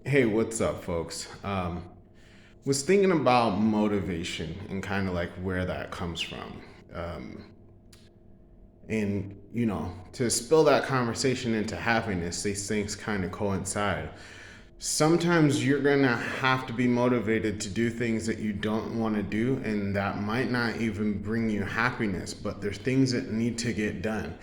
Hey, what's up, folks? Was thinking about motivation and kind of like where that comes from. Um, and to spill that conversation into happiness, these things kind of coincide. Sometimes you're gonna have to be motivated to do things that you don't want to do, and that might not even bring you happiness, but there's things that need to get done.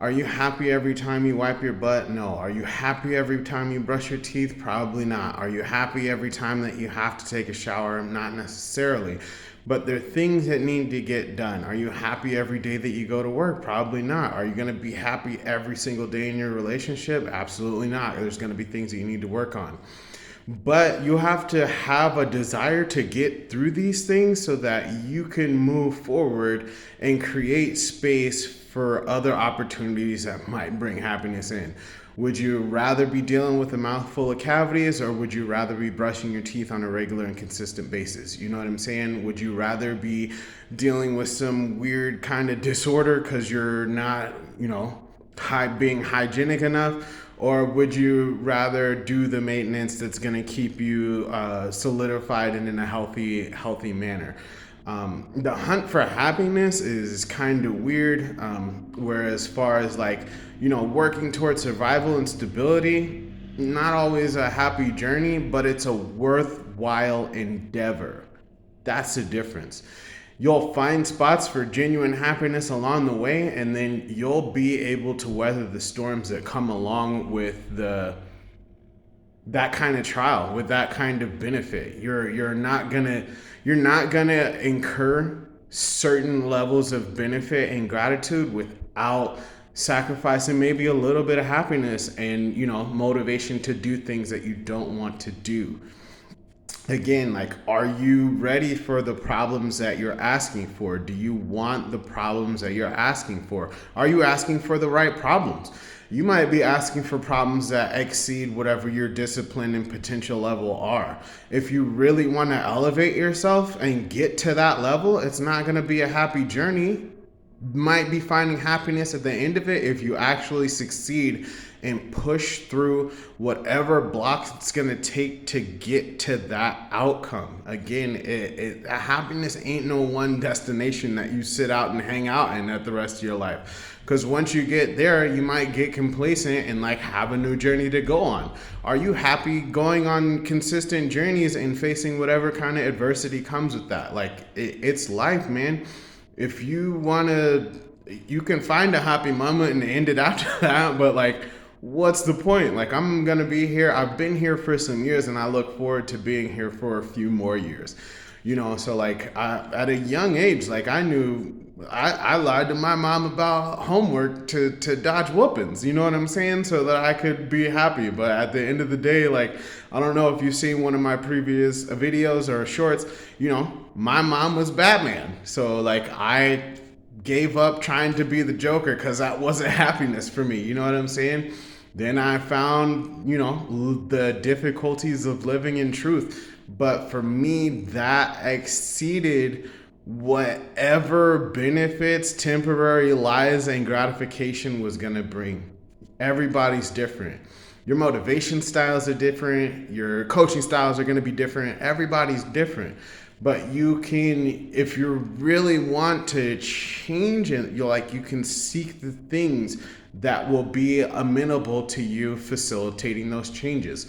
Are you happy every time you wipe your butt? No. Are you happy every time you brush your teeth? Probably not. Are you happy every time that you have to take a shower? Not necessarily. But there are things that need to get done. Are you happy every day that you go to work? Probably not. Are you going to be happy every single day in your relationship? Absolutely not. There's going to be things that you need to work on. But you have to have a desire to get through these things so that you can move forward and create space for other opportunities that might bring happiness in. Would you rather be dealing with a mouthful of cavities, or would you rather be brushing your teeth on a regular and consistent basis? You know what I'm saying? Would you rather be dealing with some weird kind of disorder because you're not, being hygienic enough? Or would you rather do the maintenance that's going to keep you solidified and in a healthy manner? The hunt for happiness is kind of weird. Whereas far as working towards survival and stability, not always a happy journey, but it's a worthwhile endeavor. That's the difference. You'll find spots for genuine happiness along the way, and then you'll be able to weather the storms that come along with that kind of trial, with that kind of benefit. You're not gonna incur certain levels of benefit and gratitude without sacrificing maybe a little bit of happiness and motivation to do things that you don't want to do. Again, like, are you ready for the problems that you're asking for? Do you want the problems that you're asking for? Are you asking for the right problems? You might be asking for problems that exceed whatever your discipline and potential level are. If you really want to elevate yourself and get to that level, it's not going to be a happy journey. Might be finding happiness at the end of it if you actually succeed and push through whatever blocks it's going to take to get to that outcome. Again, happiness ain't no one destination that you sit out and hang out in at the rest of your life. Because once you get there, you might get complacent and have a new journey to go on. Are you happy going on consistent journeys and facing whatever kind of adversity comes with that? It's life, man. If you want to, you can find a happy moment and end it after that, but what's the point? I'm going to be here. I've been here for some years, and I look forward to being here for a few more years. So at a young age, I knew I lied to my mom about homework to dodge whoopings. You know what I'm saying? So that I could be happy. But at the end of the day, I don't know if you've seen one of my previous videos or shorts, my mom was Batman. So I gave up trying to be the Joker because that wasn't happiness for me. You know what I'm saying? Then I found, the difficulties of living in truth. But for me, that exceeded whatever benefits, temporary lies, and gratification was going to bring. Everybody's different. Your motivation styles are different. Your coaching styles are going to be different. Everybody's different. But you can, if you really want to change it, you can seek the things that will be amenable to you facilitating those changes.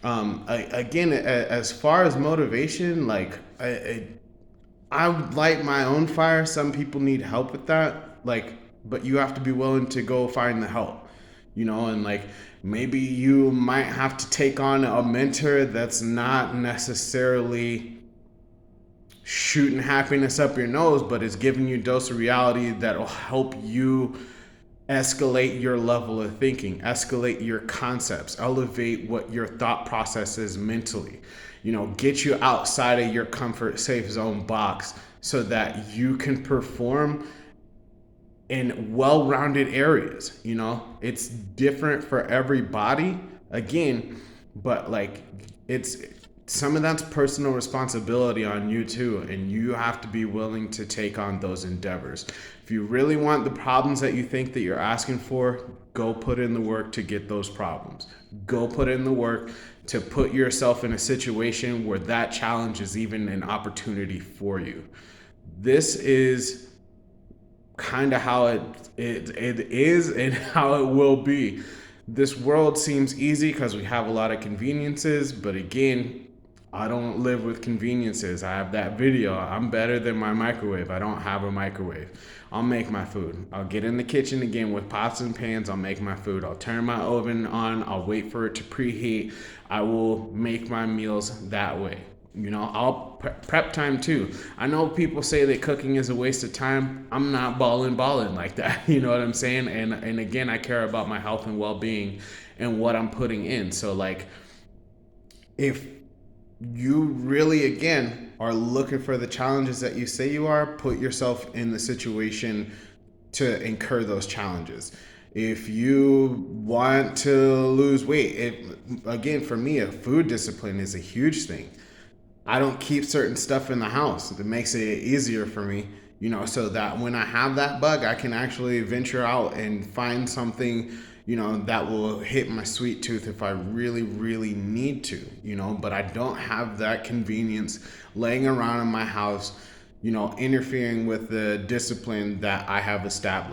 Again, as far as motivation, I would light my own fire. Some people need help with that. But you have to be willing to go find the help, and maybe you might have to take on a mentor that's not necessarily shooting happiness up your nose, but is giving you a dose of reality that'll help you escalate your level of thinking, escalate your concepts, elevate what your thought process is mentally, get you outside of your comfort safe zone box so that you can perform in well-rounded areas. It's different for everybody, again, but it's some of that's personal responsibility on you too, and you have to be willing to take on those endeavors. If you really want the problems that you think that you're asking for, go put in the work to get those problems. Go put in the work to put yourself in a situation where that challenge is even an opportunity for you. This is kind of how it is and how it will be. This world seems easy because we have a lot of conveniences, but again, I don't live with conveniences. I have that video. I'm better than my microwave. I don't have a microwave. I'll make my food. I'll get in the kitchen again with pots and pans. I'll make my food. I'll turn my oven on. I'll wait for it to preheat. I will make my meals that way. I'll prep time too. I know people say that cooking is a waste of time. I'm not balling like that. You know what I'm saying? And again, I care about my health and well-being and what I'm putting in. So like, if you really again are looking for the challenges that you say you are, put yourself in the situation to incur those challenges. If you want to lose weight, again, for me, a food discipline is a huge thing. I don't keep certain stuff in the house. It makes it easier for me, so that when I have that bug, I can actually venture out and find something, that will hit my sweet tooth if I really, really need to, but I don't have that convenience laying around in my house, interfering with the discipline that I have established.